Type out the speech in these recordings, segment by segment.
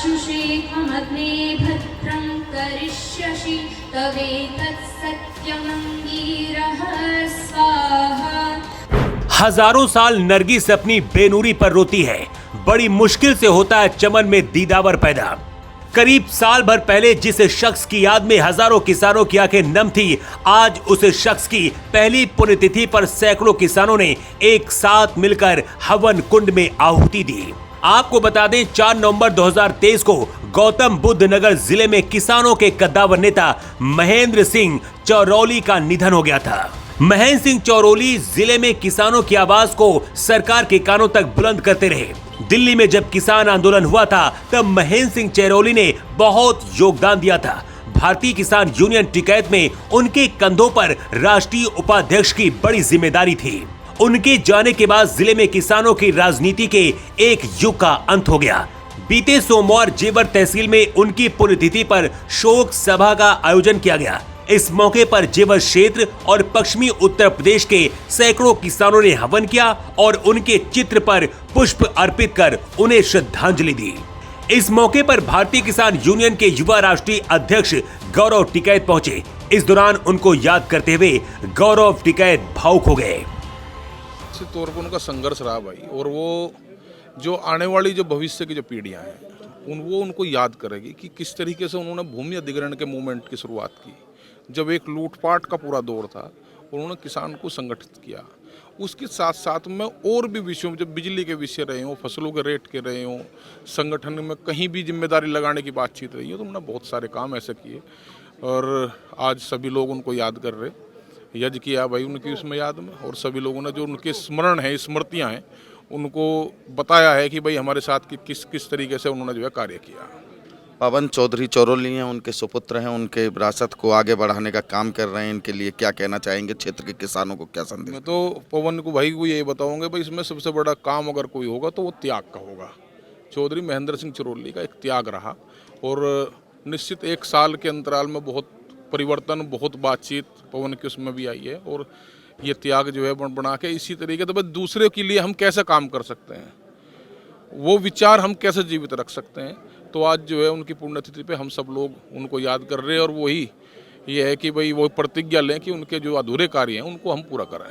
आशुषेऽग्ने भद्रं करिष्यसि तवेतत्सत्यमङ्गीरः स्वाहा। हजारों साल नरगिस अपनी बेनूरी पर रोती है। बड़ी मुश्किल से होता है चमन में दीदावर पैदा। करीब साल भर पहले जिस शख्स की याद में हजारों किसानों की आंखें नम थी, आज उस शख्स की पहली पुण्यतिथि पर सैकड़ों किसानों ने एक साथ मिलकर हवन कुंड में आहुति दी। आपको बता दें 4 नवंबर 2023 को गौतम बुद्ध नगर जिले में किसानों के कद्दावर नेता महेंद्र सिंह चौरोली का निधन हो गया था। महेंद्र सिंह चौरोली जिले में किसानों की आवाज को सरकार के कानों तक बुलंद करते रहे। दिल्ली में जब किसान आंदोलन हुआ था तब महेंद्र सिंह चौरोली ने बहुत योगदान दिया था। भारतीय किसान यूनियन टिकैत में उनके कंधों पर राष्ट्रीय उपाध्यक्ष की बड़ी जिम्मेदारी थी। उनके जाने के बाद जिले में किसानों की राजनीति के एक युग का अंत हो गया। बीते सोमवार जेवर तहसील में उनकी पुण्यतिथि पर शोक सभा का आयोजन किया गया। इस मौके पर जेवर क्षेत्र और पश्चिमी उत्तर प्रदेश के सैकड़ों किसानों ने हवन किया और उनके चित्र पर पुष्प अर्पित कर उन्हें श्रद्धांजलि दी। इस मौके पर भारतीय किसान यूनियन के युवा राष्ट्रीय अध्यक्ष गौरव टिकैत पहुंचे। इस दौरान उनको याद करते हुए गौरव टिकैत भावुक हो गए। तौर पर उनका संघर्ष रहा भाई, और वो जो आने वाली जो भविष्य की जो पीढ़ियां हैं वो उनको याद करेगी कि किस तरीके से उन्होंने भूमि अधिग्रहण के मूवमेंट की शुरुआत की। जब एक लूटपाट का पूरा दौर था, उन्होंने किसान को संगठित किया। उसके साथ साथ में और भी विषयों में, जब बिजली के विषय रहे हों, फसलों के रेट के रहे हों, संगठन में कहीं भी जिम्मेदारी लगाने की बातचीत रही हो, तो उन्होंने बहुत सारे काम ऐसे किए और आज सभी लोग उनको याद कर रहे। यज्ञ किया भाई उनकी उसमें याद में, और सभी लोगों ने जो उनके स्मरण है, स्मृतियाँ हैं, उनको बताया है कि भाई हमारे साथ किस किस तरीके से उन्होंने जो है कार्य किया। पवन चौधरी चौरोली हैं, उनके सुपुत्र हैं, उनके विरासत को आगे बढ़ाने का काम कर रहे हैं। इनके लिए क्या कहना चाहेंगे? क्षेत्र के किसानों को क्या संदेश? मैं तो पवन को भाई को यही बताऊंगा भाई, इसमें सबसे बड़ा काम अगर कोई होगा तो वो त्याग का होगा। चौधरी महेंद्र सिंह चौरोली का एक त्याग रहा, और निश्चित 1 साल के अंतराल में बहुत परिवर्तन, बहुत बातचीत पवन की उसमें भी आई है। और ये त्याग जो है बना के इसी तरीके से दूसरे के लिए हम कैसे काम कर सकते हैं, वो विचार हम कैसे जीवित रख सकते हैं, तो आज जो है उनकी पुण्यतिथि पे हम सब लोग उनको याद कर रहे हैं। और वही ये है कि भाई वो प्रतिज्ञा लें कि उनके जो अधूरे कार्य हैं उनको हम पूरा करें।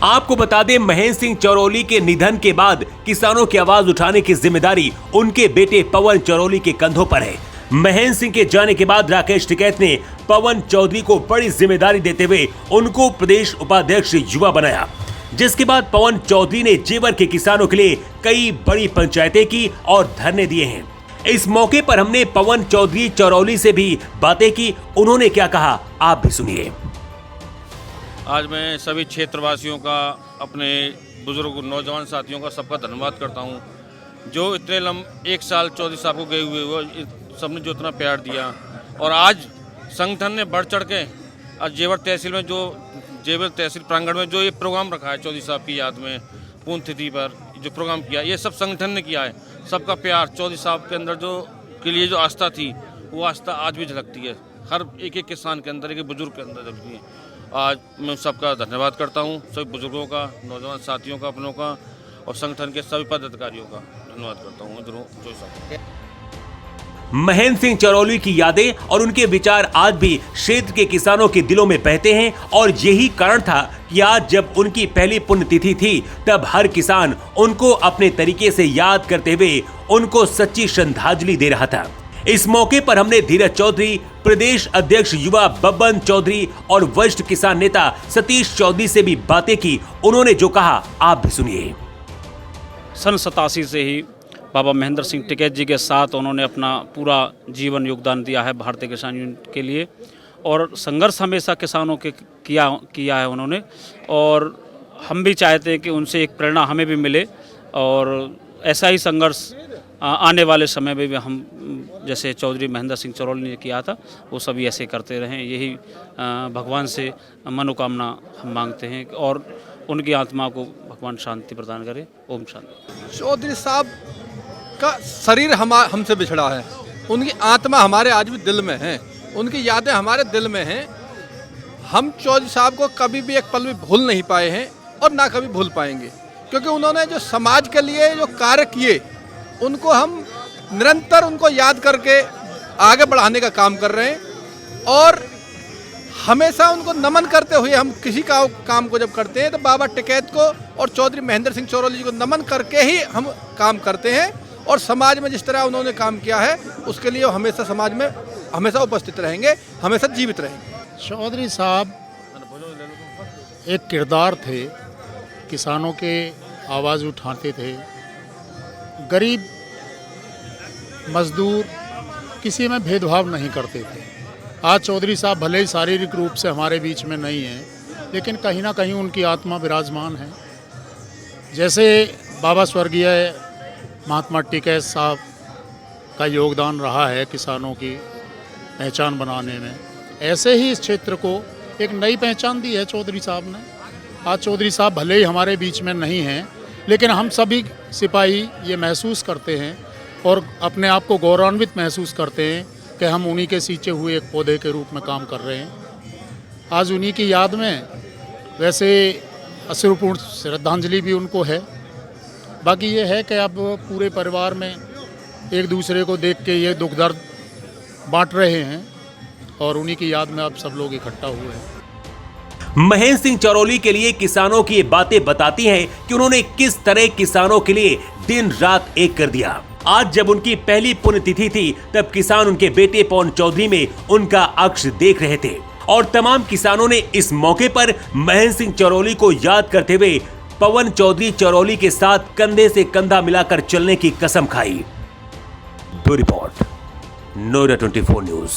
आपको बता दें महेंद्र सिंह चौरोली के निधन के बाद किसानों की आवाज उठाने की जिम्मेदारी उनके बेटे पवन चौरोली के कंधों पर है। महेंद्र सिंह के जाने के बाद राकेश टिकैत ने पवन चौधरी को बड़ी जिम्मेदारी देते हुए उनको प्रदेश उपाध्यक्ष युवा बनाया, जिसके बाद पवन चौधरी ने जेवर के किसानों के लिए कई बड़ी पंचायतें की और धरने दिए हैं। इस मौके पर हमने पवन चौधरी चौरोली से भी बातें की। उन्होंने क्या कहा आप भी सुनिए। आज मैं सभी क्षेत्रवासियों का, अपने बुजुर्ग नौजवान साथियों का सबका धन्यवाद करता हूं, जो इतने 1 साल चौधरी साहब को गए हुए सबने जो इतना प्यार दिया। और आज संगठन ने बढ़ चढ़ के आज जेवर तहसील में, जो जेवर तहसील प्रांगण में जो ये प्रोग्राम रखा है चौधरी साहब की याद में, पुण्यतिथि पर जो प्रोग्राम किया, ये सब संगठन ने किया है। सबका प्यार, चौधरी साहब के अंदर जो के लिए जो आस्था थी, वो आस्था आज भी झलकती है। हर एक किसान के अंदर, एक बुजुर्ग के अंदर झलकती है। आज मैं सबका धन्यवाद करता हूँ, सभी बुजुर्गों का, नौजवान साथियों का, अपनों का, और संगठन के सभी पदाधिकारियों का धन्यवाद करता हूँ। जो साहब महेंद्र सिंह चौरोली की यादें और उनके विचार आज भी क्षेत्र के किसानों के दिलों में बहते हैं, और यही कारण था कि आज जब उनकी पहली पुण्यतिथि थी तब हर किसान उनको अपने तरीके से याद करते हुए उनको सच्ची श्रद्धांजलि दे रहा था। इस मौके पर हमने धीरज चौधरी, प्रदेश अध्यक्ष युवा बब्बन चौधरी और वरिष्ठ किसान नेता सतीश चौधरी से भी बातें की। उन्होंने जो कहा आप भी सुनिए। सन 87 से ही बाबा महेंद्र सिंह टिकैत जी के साथ उन्होंने अपना पूरा जीवन योगदान दिया है भारतीय किसान यूनियन के लिए, और संघर्ष हमेशा किसानों के किया है उन्होंने। और हम भी चाहते हैं कि उनसे एक प्रेरणा हमें भी मिले, और ऐसा ही संघर्ष आने वाले समय में भी हम, जैसे चौधरी महेंद्र सिंह चौरोली ने किया था, वो सभी ऐसे करते रहें। यही भगवान से मनोकामना हम मांगते हैं, और उनकी आत्मा को भगवान शांति प्रदान करे। ओम शांति। चौधरी साहब का शरीर हमसे बिछड़ा है, उनकी आत्मा हमारे आज भी दिल में है, उनकी यादें हमारे दिल में हैं। हम चौधरी साहब को कभी भी एक पल भी भूल नहीं पाए हैं, और ना कभी भूल पाएंगे, क्योंकि उन्होंने जो समाज के लिए जो कार्य किए, उनको हम निरंतर उनको याद करके आगे बढ़ाने का काम कर रहे हैं। और हमेशा उनको नमन करते हुए हम किसी का काम को जब करते हैं तो बाबा टिकैत को और चौधरी महेंद्र सिंह चौरोली जी को नमन करके ही हम काम करते हैं। और समाज में जिस तरह उन्होंने काम किया है उसके लिए वो हमेशा समाज में हमेशा उपस्थित रहेंगे, हमेशा जीवित रहेंगे। चौधरी साहब एक किरदार थे, किसानों के आवाज़ उठाते थे, गरीब मजदूर किसी में भेदभाव नहीं करते थे। आज चौधरी साहब भले ही शारीरिक रूप से हमारे बीच में नहीं हैं, लेकिन कहीं ना कहीं उनकी आत्मा विराजमान है। जैसे बाबा स्वर्गीय महात्मा टिकैत साहब का योगदान रहा है किसानों की पहचान बनाने में, ऐसे ही इस क्षेत्र को एक नई पहचान दी है चौधरी साहब ने। आज चौधरी साहब भले ही हमारे बीच में नहीं हैं, लेकिन हम सभी सिपाही ये महसूस करते हैं और अपने आप को गौरवान्वित महसूस करते हैं कि हम उन्हीं के सींचे हुए एक पौधे के रूप में काम कर रहे हैं। आज उन्हीं की याद में वैसे अश्रुपूर्ण श्रद्धांजलि भी उनको है। बाकी ये है कि अब पूरे परिवार में एक दूसरे को देख के ये दुख दर्द बांट रहे हैं और उन्हीं की याद में अब सब लोग इकट्ठा हुए हैं। महेंद्र सिंह चौरोली के लिए किसानों की ये बातें बताती हैं कि उन्होंने किस तरह किसानों के लिए दिन रात एक कर दिया। आज जब उनकी पहली पुण्यतिथि थी तब किसान उनके बेटे पवन चौधरी में उनका अक्ष देख रहे थे और तमाम किसानों ने इस मौके पर महेंद्र सिंह चौरोली को याद करते हुए पवन चौधरी चौरोली के साथ कंधे से कंधा मिलाकर चलने की कसम खाई। Bureau report, Noida 24 news.